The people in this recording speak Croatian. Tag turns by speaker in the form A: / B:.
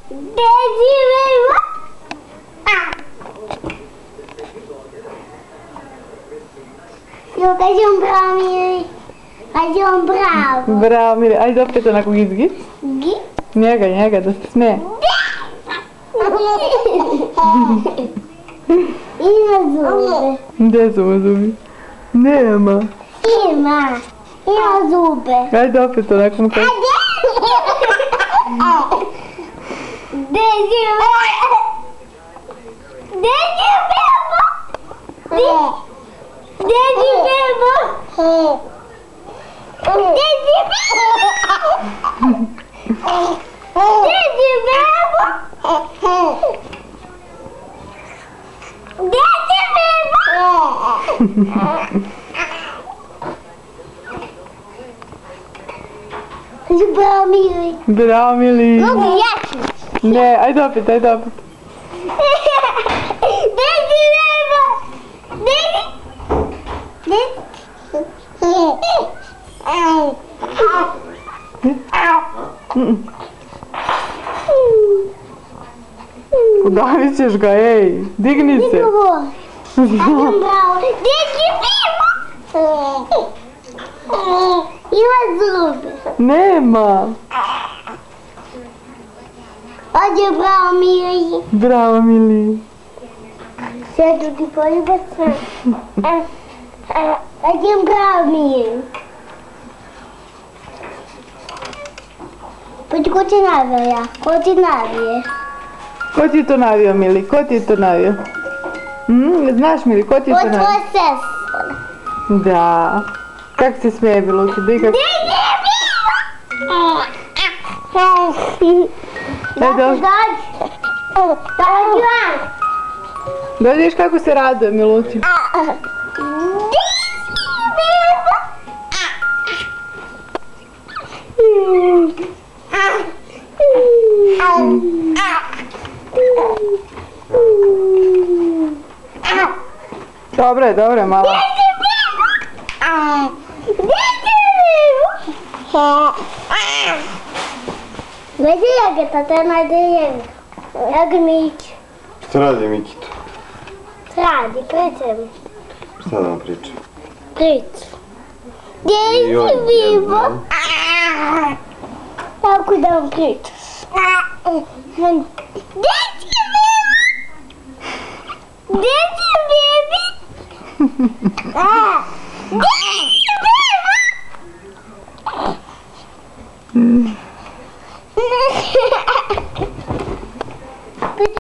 A: Gdje živimo? Jo, kažem bravo, Mili. Kažem bravo.
B: Bravo, Mili. Ajde opet onako giz.
A: Gi?
B: Njega, da se smije.
A: Ima zube.
B: Gdje su mu zubi? Nema.
A: Ima zube.
B: Ajde opet onako mu kažem.
A: Gdje živimo? Gdje živimo? Gdje živimo? Gdje živimo? Gdje živimo? Gdje živimo? Bravo, Mili.
B: Bravo, Mili.
A: Mogu jači.
B: Ne, ajde opet.
A: Gdje živimo?
B: Udarit ćeš ga, ej. Digni se.
A: Gdje živimo? Ima zube.
B: Nema.
A: Ovdje bravo, Mili.
B: Bravo, Mili.
A: Sad ću ti poljubat sve. Ovdje bravo, Mili. Pa ko ti navija? Ko ti navije?
B: Ko ti je to navio, Mili? Ko ti je to navio? Znaš, Mili, ko ti je to navio?
A: Tvoja sestra.
B: Da. Kako se smije, Miluci?
A: Gdje živimo?
B: Dođi. Da vidiš kako se raduje, Miluci.
A: Gdje
B: Dobre, mala.
A: Gdje Jageta, to je najde Jagmić.
C: Šta radi Mikito?
A: Radi, pričaj mi.
C: Šta da vam pričam?
A: Pričaj. Gdje živimo? Tako da vam pričaš. Gdje živimo? Gdje živimo?